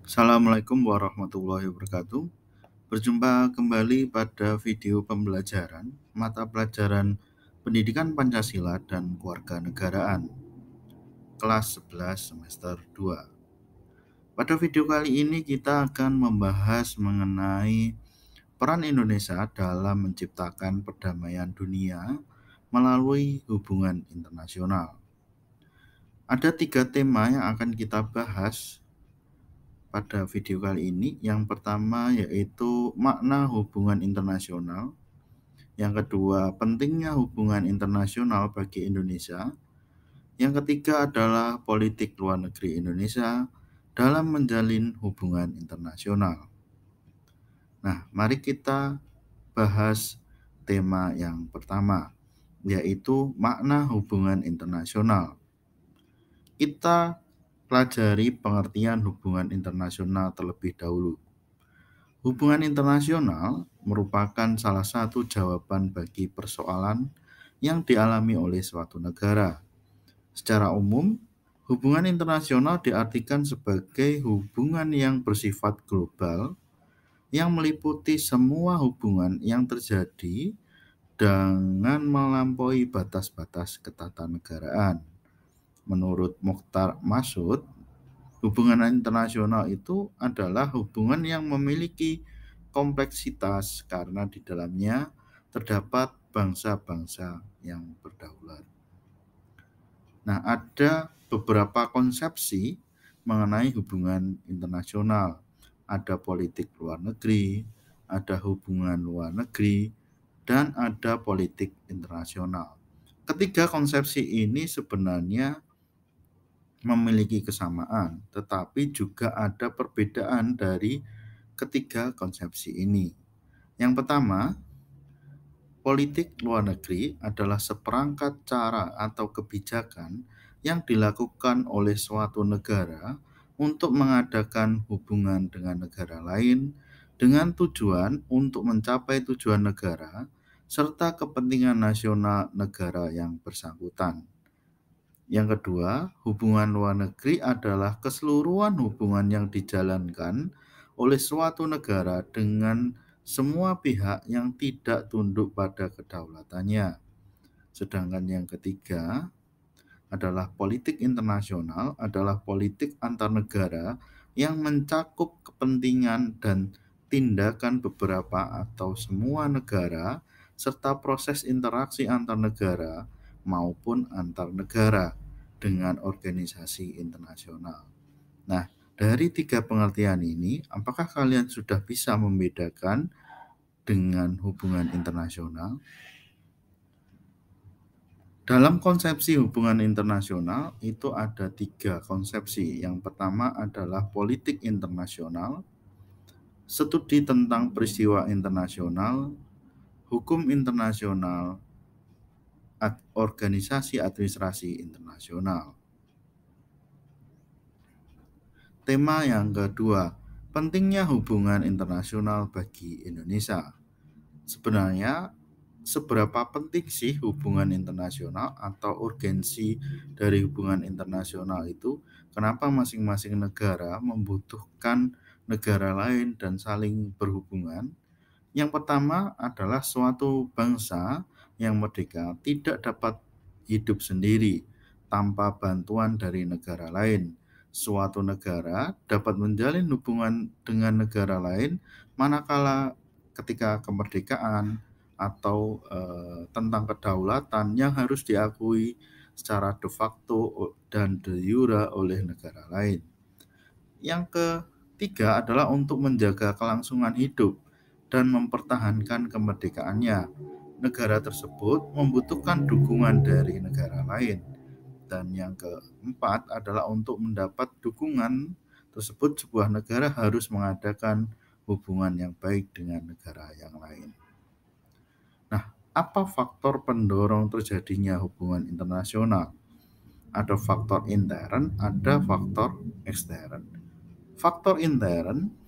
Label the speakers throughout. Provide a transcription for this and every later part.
Speaker 1: Assalamualaikum warahmatullahi wabarakatuh. Berjumpa kembali pada video pembelajaran mata pelajaran Pendidikan Pancasila dan Kewarganegaraan kelas 11 semester 2. Pada video kali ini kita akan membahas mengenai peran Indonesia dalam menciptakan perdamaian dunia melalui hubungan internasional. Ada 3 tema yang akan kita bahas pada video kali ini. Yang pertama yaitu makna hubungan internasional. Yang kedua, pentingnya hubungan internasional bagi Indonesia. Yang ketiga adalah politik luar negeri Indonesia dalam menjalin hubungan internasional. Nah, mari kita bahas tema yang pertama, yaitu makna hubungan internasional. Kita pelajari pengertian hubungan internasional terlebih dahulu. Hubungan internasional merupakan salah satu jawaban bagi persoalan yang dialami oleh suatu negara. Secara umum, hubungan internasional diartikan sebagai hubungan yang bersifat global yang meliputi semua hubungan yang terjadi dengan melampaui batas-batas ketatanegaraan. Menurut Mokhtar Masud, hubungan internasional itu adalah hubungan yang memiliki kompleksitas karena di dalamnya terdapat bangsa-bangsa yang berdaulat. Nah, ada beberapa konsepsi mengenai hubungan internasional. Ada politik luar negeri, ada hubungan luar negeri, dan ada politik internasional. Ketiga konsepsi ini sebenarnya memiliki kesamaan, tetapi juga ada perbedaan dari ketiga konsepsi ini. Yang pertama, politik luar negeri adalah seperangkat cara atau kebijakan yang dilakukan oleh suatu negara untuk mengadakan hubungan dengan negara lain dengan tujuan untuk mencapai tujuan negara serta kepentingan nasional negara yang bersangkutan. Yang kedua, hubungan luar negeri adalah keseluruhan hubungan yang dijalankan oleh suatu negara dengan semua pihak yang tidak tunduk pada kedaulatannya. Sedangkan yang ketiga adalah politik internasional, adalah politik antar negara yang mencakup kepentingan dan tindakan beberapa atau semua negara serta proses interaksi antar negara maupun antar negara dengan organisasi internasional. Nah, dari 3 pengertian ini, apakah kalian sudah bisa membedakan dengan hubungan internasional? Dalam konsepsi hubungan internasional itu ada 3 konsepsi. Yang pertama adalah politik internasional, studi tentang peristiwa internasional, hukum internasional, organisasi administrasi internasional. Tema yang kedua, pentingnya hubungan internasional bagi Indonesia. Sebenarnya, seberapa penting sih hubungan internasional atau urgensi dari hubungan internasional itu? Kenapa masing-masing negara membutuhkan negara lain dan saling berhubungan? Yang pertama adalah suatu bangsa yang merdeka tidak dapat hidup sendiri tanpa bantuan dari negara lain. Suatu negara dapat menjalin hubungan dengan negara lain manakala ketika kemerdekaan atau tentang kedaulatan yang harus diakui secara de facto dan de jure oleh negara lain. Yang ketiga adalah untuk menjaga kelangsungan hidup dan mempertahankan kemerdekaannya. Negara tersebut membutuhkan dukungan dari negara lain. Dan yang keempat adalah untuk mendapat dukungan tersebut, sebuah negara harus mengadakan hubungan yang baik dengan negara yang lain. Nah, apa faktor pendorong terjadinya hubungan internasional? Ada faktor intern, ada faktor ekstern. Faktor intern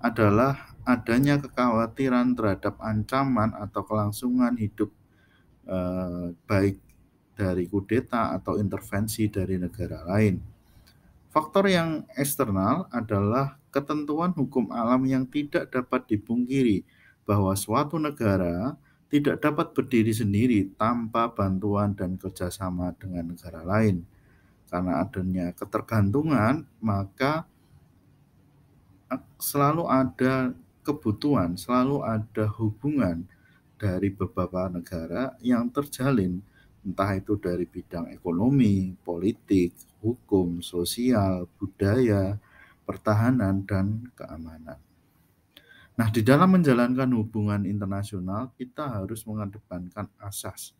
Speaker 1: adalah adanya kekhawatiran terhadap ancaman atau kelangsungan hidup baik dari kudeta atau intervensi dari negara lain. Faktor yang eksternal adalah ketentuan hukum alam yang tidak dapat dipungkiri bahwa suatu negara tidak dapat berdiri sendiri tanpa bantuan dan kerjasama dengan negara lain. Karena adanya ketergantungan, maka selalu ada kebutuhan, selalu ada hubungan dari beberapa negara yang terjalin, entah itu dari bidang ekonomi, politik, hukum, sosial, budaya, pertahanan, dan keamanan. Nah, di dalam menjalankan hubungan internasional, kita harus mengedepankan asas.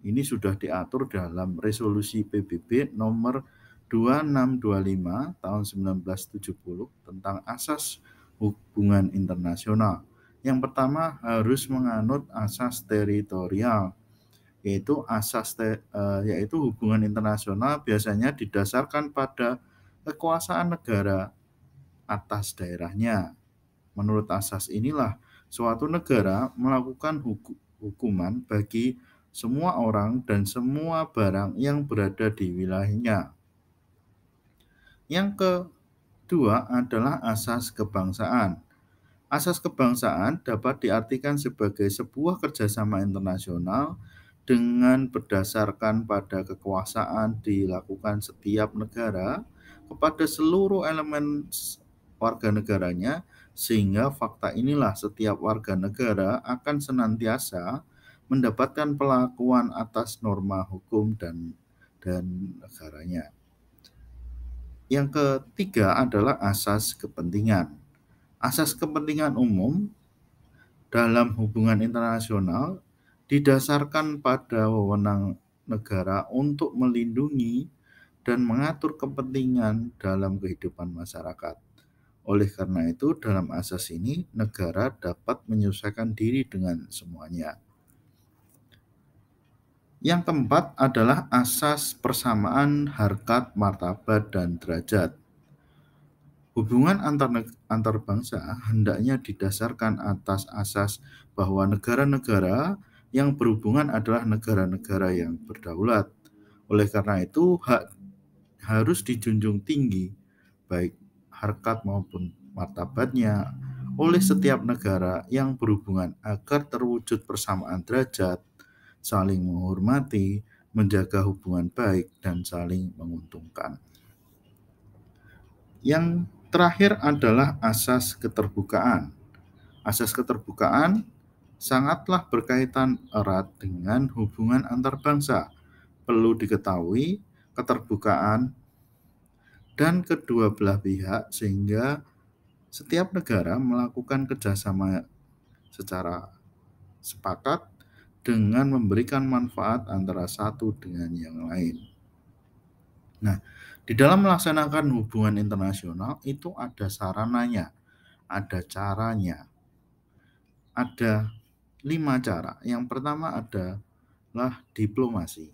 Speaker 1: Ini sudah diatur dalam resolusi PBB nomor 2625 tahun 1970 tentang asas hubungan internasional. Yang pertama harus menganut asas teritorial, yaitu hubungan internasional biasanya didasarkan pada kekuasaan negara atas daerahnya. Menurut asas inilah suatu negara melakukan hukuman bagi semua orang dan semua barang yang berada di wilayahnya. Yang kedua adalah asas kebangsaan. Asas kebangsaan dapat diartikan sebagai sebuah kerjasama internasional dengan berdasarkan pada kekuasaan dilakukan setiap negara kepada seluruh elemen warga negaranya, sehingga fakta inilah setiap warga negara akan senantiasa mendapatkan perlakuan atas norma hukum dan negaranya. Yang ketiga adalah asas kepentingan. Asas kepentingan umum dalam hubungan internasional didasarkan pada wewenang negara untuk melindungi dan mengatur kepentingan dalam kehidupan masyarakat. Oleh karena itu, dalam asas ini, negara dapat menyesuaikan diri dengan semuanya. Yang keempat adalah asas persamaan harkat, martabat, dan derajat. Hubungan antar bangsa hendaknya didasarkan atas asas bahwa negara-negara yang berhubungan adalah negara-negara yang berdaulat. Oleh karena itu, hak harus dijunjung tinggi, baik harkat maupun martabatnya, oleh setiap negara yang berhubungan agar terwujud persamaan derajat, saling menghormati, menjaga hubungan baik, dan saling menguntungkan. Yang terakhir adalah asas keterbukaan. Asas keterbukaan sangatlah berkaitan erat dengan hubungan antar bangsa. Perlu diketahui keterbukaan dan kedua belah pihak sehingga setiap negara melakukan kerjasama secara sepakat dengan memberikan manfaat antara satu dengan yang lain. Nah, di dalam melaksanakan hubungan internasional itu ada sarananya, ada caranya, ada 5 cara. Yang pertama adalah diplomasi.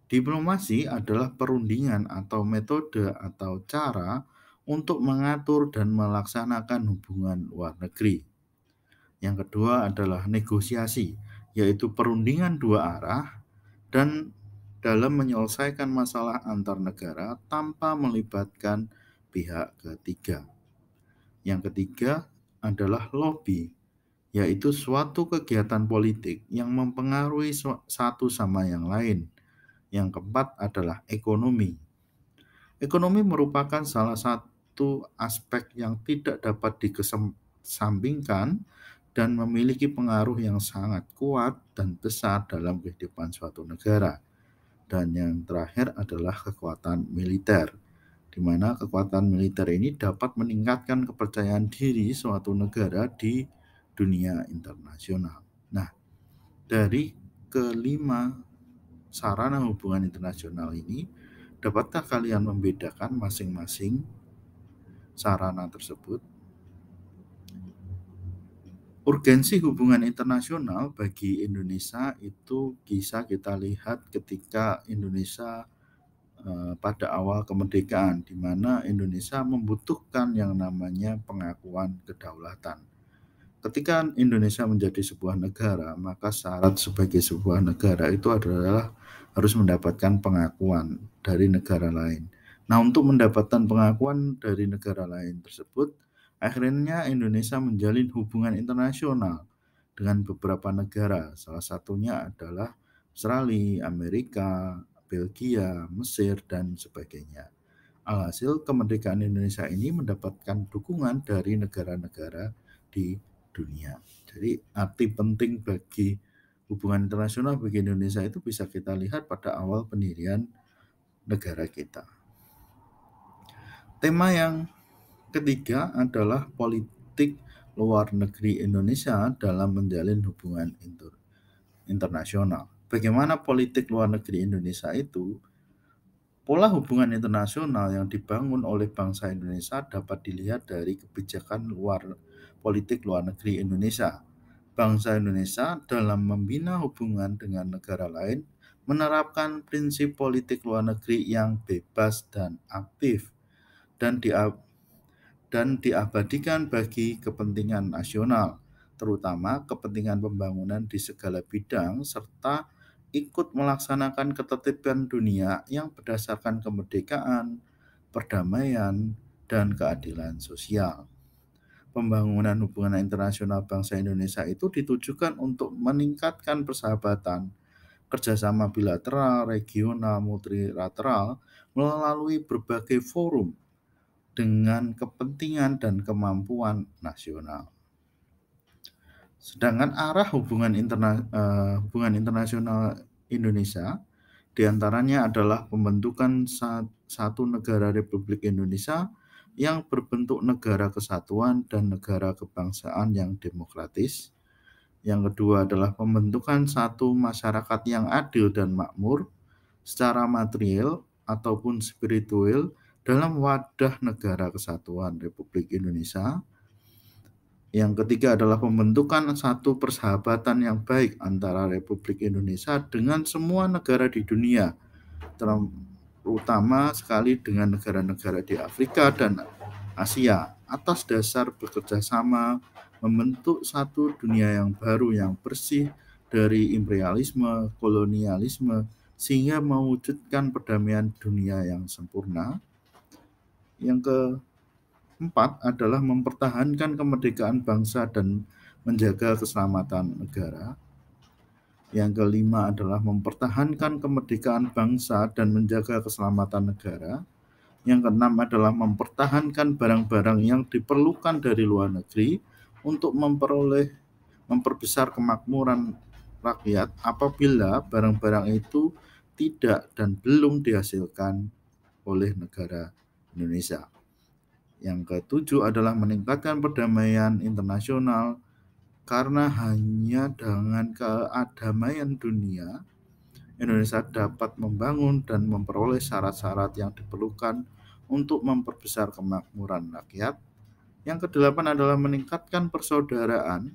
Speaker 1: Diplomasi adalah perundingan atau metode atau cara untuk mengatur dan melaksanakan hubungan luar negeri. Yang kedua adalah negosiasi, yaitu perundingan dua arah dan dalam menyelesaikan masalah antar negara tanpa melibatkan pihak ketiga. Yang ketiga adalah lobby, yaitu suatu kegiatan politik yang mempengaruhi satu sama yang lain. Yang keempat adalah ekonomi. Ekonomi merupakan salah satu aspek yang tidak dapat dikesampingkan dan memiliki pengaruh yang sangat kuat dan besar dalam kehidupan suatu negara. Dan yang terakhir adalah kekuatan militer, di mana kekuatan militer ini dapat meningkatkan kepercayaan diri suatu negara di dunia internasional. Nah, dari kelima sarana hubungan internasional ini, dapatkah kalian membedakan masing-masing sarana tersebut? Urgensi hubungan internasional bagi Indonesia itu bisa kita lihat ketika Indonesia pada awal kemerdekaan, di mana Indonesia membutuhkan yang namanya pengakuan kedaulatan. Ketika Indonesia menjadi sebuah negara, maka syarat sebagai sebuah negara itu adalah harus mendapatkan pengakuan dari negara lain. Nah, untuk mendapatkan pengakuan dari negara lain tersebut, akhirnya Indonesia menjalin hubungan internasional dengan beberapa negara. Salah satunya adalah Australia, Amerika, Belgia, Mesir, dan sebagainya. Alhasil, kemerdekaan Indonesia ini mendapatkan dukungan dari negara-negara di dunia. Jadi, arti penting bagi hubungan internasional bagi Indonesia itu bisa kita lihat pada awal pendirian negara kita. Tema yang ketiga adalah politik luar negeri Indonesia dalam menjalin hubungan internasional. Bagaimana politik luar negeri Indonesia itu? Pola hubungan internasional yang dibangun oleh bangsa Indonesia dapat dilihat dari kebijakan politik luar negeri Indonesia. Bangsa Indonesia dalam membina hubungan dengan negara lain menerapkan prinsip politik luar negeri yang bebas dan aktif dan diabadikan bagi kepentingan nasional, terutama kepentingan pembangunan di segala bidang, serta ikut melaksanakan ketertiban dunia yang berdasarkan kemerdekaan, perdamaian, dan keadilan sosial. Pembangunan hubungan internasional bangsa Indonesia itu ditujukan untuk meningkatkan persahabatan, kerjasama bilateral, regional, multilateral melalui berbagai forum dengan kepentingan dan kemampuan nasional. Sedangkan arah hubungan internasional Indonesia diantaranya adalah pembentukan satu negara Republik Indonesia yang berbentuk negara kesatuan dan negara kebangsaan yang demokratis. Yang kedua adalah pembentukan satu masyarakat yang adil dan makmur secara material ataupun spiritual dalam wadah negara kesatuan Republik Indonesia. Yang ketiga adalah pembentukan satu persahabatan yang baik antara Republik Indonesia dengan semua negara di dunia, terutama sekali dengan negara-negara di Afrika dan Asia, atas dasar bekerja sama membentuk satu dunia yang baru yang bersih dari imperialisme, kolonialisme, sehingga mewujudkan perdamaian dunia yang sempurna. Yang keempat adalah mempertahankan kemerdekaan bangsa dan menjaga keselamatan negara. Yang kelima adalah mempertahankan kemerdekaan bangsa dan menjaga keselamatan negara. Yang keenam adalah mempertahankan barang-barang yang diperlukan dari luar negeri untuk memperbesar kemakmuran rakyat apabila barang-barang itu tidak dan belum dihasilkan oleh negara Indonesia. Yang ketujuh adalah meningkatkan perdamaian internasional karena hanya dengan kedamaian dunia Indonesia dapat membangun dan memperoleh syarat-syarat yang diperlukan untuk memperbesar kemakmuran rakyat. Yang kedelapan adalah meningkatkan persaudaraan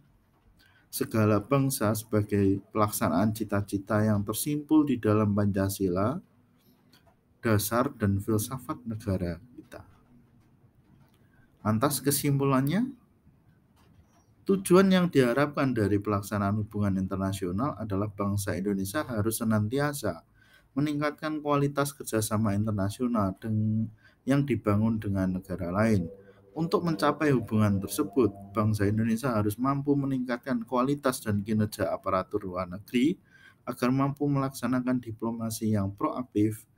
Speaker 1: segala bangsa sebagai pelaksanaan cita-cita yang tersimpul di dalam Pancasila, dasar dan filsafat negara kita. Lantas kesimpulannya, tujuan yang diharapkan dari pelaksanaan hubungan internasional adalah bangsa Indonesia harus senantiasa meningkatkan kualitas kerjasama internasional yang dibangun dengan negara lain. Untuk mencapai hubungan tersebut, bangsa Indonesia harus mampu meningkatkan kualitas dan kinerja aparatur luar negeri agar mampu melaksanakan diplomasi yang proaktif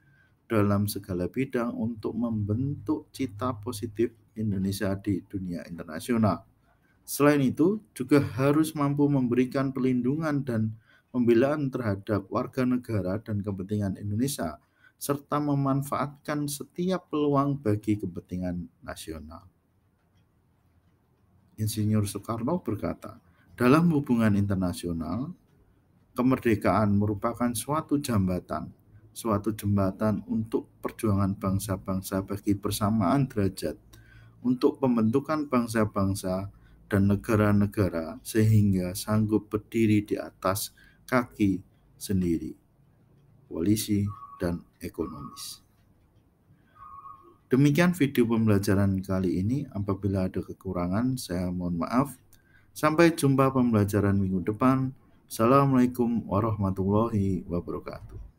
Speaker 1: dalam segala bidang untuk membentuk citra positif Indonesia di dunia internasional. Selain itu, juga harus mampu memberikan perlindungan dan pembelaan terhadap warga negara dan kepentingan Indonesia, serta memanfaatkan setiap peluang bagi kepentingan nasional. Insinyur Soekarno berkata, dalam hubungan internasional, kemerdekaan merupakan suatu jembatan untuk perjuangan bangsa-bangsa bagi persamaan derajat, untuk pembentukan bangsa-bangsa dan negara-negara sehingga sanggup berdiri di atas kaki sendiri, polisi dan ekonomis. Demikian video pembelajaran kali ini. Apabila ada kekurangan, saya mohon maaf. Sampai jumpa pembelajaran minggu depan. Assalamualaikum warahmatullahi wabarakatuh.